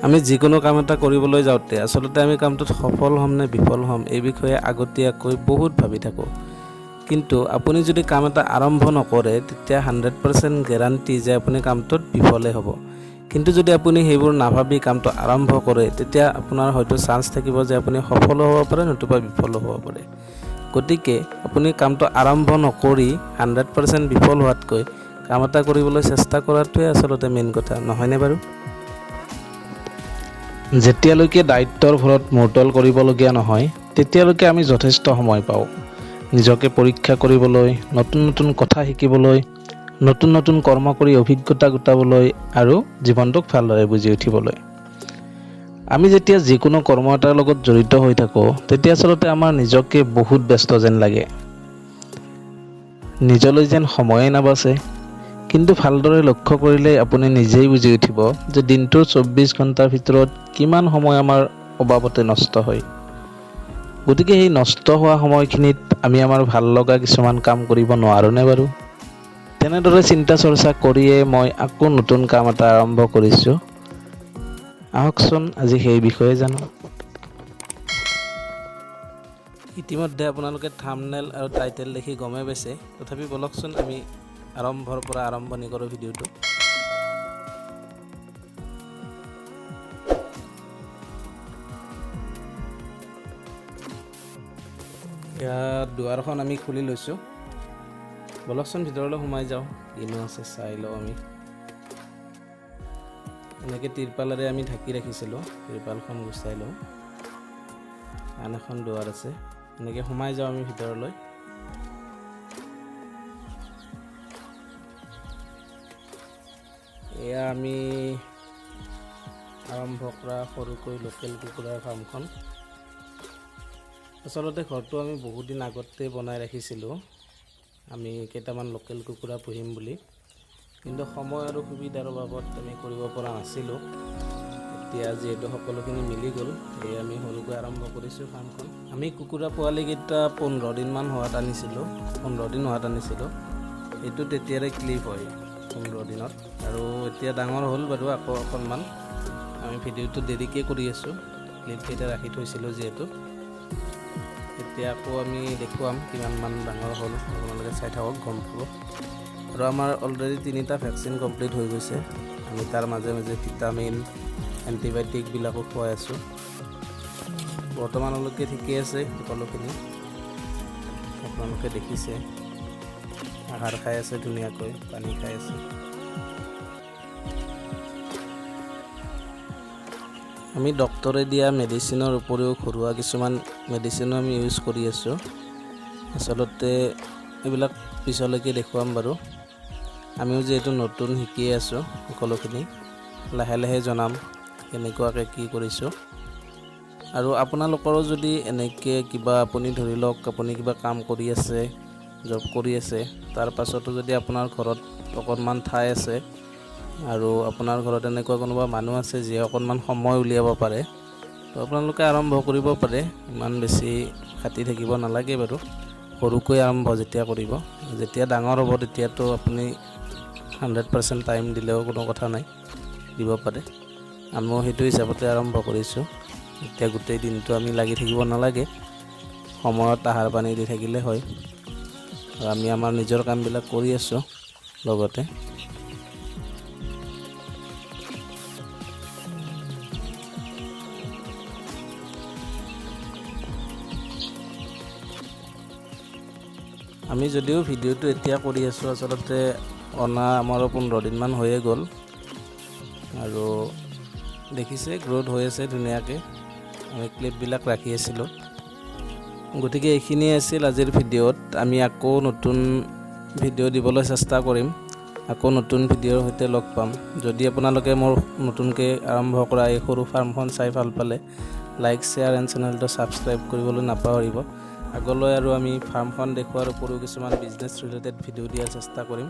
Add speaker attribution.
Speaker 1: আমি যিকোনো কাম এটা কৰিবলৈ যাওঁতে আচলতে আমি কামটোত সফল হ'ম নে বিফল হ'ম এই বিষয়ে আগতীয়াকৈ বহুত ভাবি থাকোঁ। কিন্তু আপুনি যদি কাম এটা আৰম্ভ নকৰে তেতিয়া 100% গেৰাণ্টি যে আপুনি কামটোত বিফলে হ'ব। কিন্তু যদি আপুনি সেইবোৰ নাভাবি কামটো আৰম্ভ কৰে তেতিয়া আপোনাৰ হয়তো চান্স থাকিব যে আপুনি সফল হ'ব পাৰে নতুবা বিফল হ'ব পাৰে। গতিকে আপুনি কামটো আৰম্ভ নকৰি 100% বিফল হোৱাতকৈ কাম এটা কৰিবলৈ চেষ্টা কৰাটোৱে আচলতে মেইন কথা, নহয়নে বাৰু? যেতিয়ালৈকে দায়িত্বৰ ভৰত মূৰতল কৰিবলগীয়া নহয় তেতিয়ালৈকে আমি যথেষ্ট সময় পাওঁ নিজকে পৰীক্ষা কৰিবলৈ, নতুন নতুন কথা শিকিবলৈ, নতুন নতুন কৰ্ম কৰি অভিজ্ঞতা গোটাবলৈ আৰু জীৱনটোক ভালদৰে বুজি উঠিবলৈ। আমি যেতিয়া যিকোনো কৰ্ম এটাৰ লগত জড়িত হৈ থাকোঁ তেতিয়া আচলতে আমাৰ নিজকে বহুত ব্যস্ত যেন লাগে, নিজলৈ যেন সময়ে নাবাচে। কিন্তু ভালদৰে লক্ষ্য কৰিলে আপুনি নিজেই বুজি উঠিব যে দিনটোৰ 24 ঘণ্টাৰ ভিতৰত কিমান সময় আমাৰ অবাবতে নষ্ট হয়। গতিকে সেই নষ্ট হোৱা সময়খিনিত আমি আমাৰ ভাল লগা কিছুমান কাম কৰিব নোৱাৰোঁনে বাৰু? তেনেদৰে চিন্তা চৰ্চা কৰিয়ে মই আকৌ নতুন কাম এটা আৰম্ভ কৰিছোঁ। আহকচোন আজি সেই বিষয়ে জানো। ইতিমধ্যে আপোনালোকে থাম্বনেইল আৰু টাইটেল দেখি গমেই পাইছে, তথাপি বলকচোন আমি আৰম্ভৰ পৰা আৰম্ভণি কৰোঁ ভিডিঅ'টো। ইয়াত দুৱাৰখন আমি খুলি লৈছোঁ, বলকচোন ভিতৰলৈ সোমাই যাওঁ, কিনো আছে চাই লওঁ আমি। এনেকৈ তিৰপালেৰে আমি ঢাকি ৰাখিছিলোঁ, তিৰপালখন গুচাই লওঁ। আন এখন দুৱাৰ আছে, এনেকৈ সোমাই যাওঁ আমি ভিতৰলৈ। এয়া আমি আৰম্ভ কৰা সৰুকৈ লোকেল কুকুৰাৰ ফাৰ্মখন। আচলতে ঘৰটো আমি বহুত দিন আগতে বনাই ৰাখিছিলোঁ, আমি কেইটামান লোকেল কুকুৰা পুহিম বুলি, কিন্তু সময় আৰু সুবিধাৰ অভাৱত আমি কৰিব পৰা নাছিলোঁ। এতিয়া যিহেতু সকলোখিনি মিলি গ'ল, সেয়ে আমি সৰুকৈ আৰম্ভ কৰিছোঁ ফাৰ্মখন। আমি কুকুৰা পোৱালিকেইটা 15 দিনমান হোৱাত আনিছিলোঁ, 15 দিন হোৱাত আনিছিলোঁ। এইটো তেতিয়াৰে ক্লিপ হয় 15 দিনত, আৰু এতিয়া ডাঙৰ হ'ল বাৰু আকৌ অকণমান। আমি ভিডিঅ'টো দেৰিকৈ কৰি আছোঁ, ক্লিপকেইটা ৰাখি থৈছিলোঁ যিহেতু। এতিয়া আকৌ আমি দেখুৱাম কিমানমান ডাঙৰ হ'ল, আপোনালোকে চাই থাকক গম পাব। আৰু আমাৰ অলৰেডি 3টা ভেকচিন কমপ্লিট হৈ গৈছে। আমি তাৰ মাজে মাজে ভিটামিন, এণ্টিবায়'টিকবিলাকো খুৱাই আছোঁ। বৰ্তমানলৈকে ঠিকেই আছে সকলোখিনি, আপোনালোকে দেখিছে। আহাৰ খাই আছে ধুনীয়াকৈ, পানী খাই আছে। আমি ডক্তৰে দিয়া মেডিচিনৰ উপৰিও ঘৰুৱা কিছুমান মেডিচিনো আমি ইউজ কৰি আছোঁ। আচলতে এইবিলাক পিছলৈকে দেখুৱাম বাৰু। আমিও যিহেতু নতুন শিকিয়ে আছোঁ, সকলোখিনি লাহে লাহে জনাম কেনেকুৱাকৈ কি কৰিছোঁ। আৰু আপোনালোকৰো যদি এনেকৈ কিবা আপুনি ধৰি লওক আপুনি কিবা কাম কৰি আছে, জব কৰি আছে, তাৰ পাছতো যদি আপোনাৰ ঘৰত অকণমান ঠাই আছে আৰু আপোনাৰ ঘৰত এনেকুৱা কোনোবা মানুহ আছে যিয়ে অকণমান সময় উলিয়াব পাৰে, তো আপোনালোকে আৰম্ভ কৰিব পাৰে। ইমান বেছি খাটি থাকিব নালাগে বাৰু, সৰুকৈ আৰম্ভ যেতিয়া কৰিব। যেতিয়া ডাঙৰ হ'ব তেতিয়াতো আপুনি 100% টাইম দিলেও কোনো কথা নাই, দিব পাৰে। আমিও সেইটো হিচাপতে আৰম্ভ কৰিছোঁ। এতিয়া গোটেই দিনটো আমি লাগি থাকিব নালাগে, সময়ত আহাৰ পানী দি থাকিলে হয়। আৰু আমি আমাৰ নিজৰ কামবিলাক কৰি আছোঁ লগতে। আমি যদিও ভিডিঅ'টো এতিয়া কৰি আছোঁ, আচলতে অনা আমাৰো 15 দিনমান হৈয়ে গ'ল। আৰু দেখিছে গ্ৰ'থ হৈ আছে ধুনীয়াকৈ, আমি ক্লিপবিলাক ৰাখি আছিলোঁ। গতিকে এইখিনিয়ে আছিল আজিৰ ভিডিঅ'ত। আমি আকৌ নতুন ভিডিঅ' দিবলৈ চেষ্টা কৰিম, আকৌ নতুন ভিডিঅ'ৰ সৈতে লগ পাম। যদি আপোনালোকে মোৰ নতুনকৈ আৰম্ভ কৰা এই সৰু ফাৰ্মখন চাই ভাল পালে, লাইক, শ্বেয়াৰ এণ্ড চেনেলটো ছাবস্ক্ৰাইব কৰিবলৈ নাপাহৰিব। আগলৈ আৰু আমি ফাৰ্মখন দেখুৱাৰ উপৰিও কিছুমান বিজনেছ ৰিলেটেড ভিডিঅ' দিয়াৰ চেষ্টা কৰিম।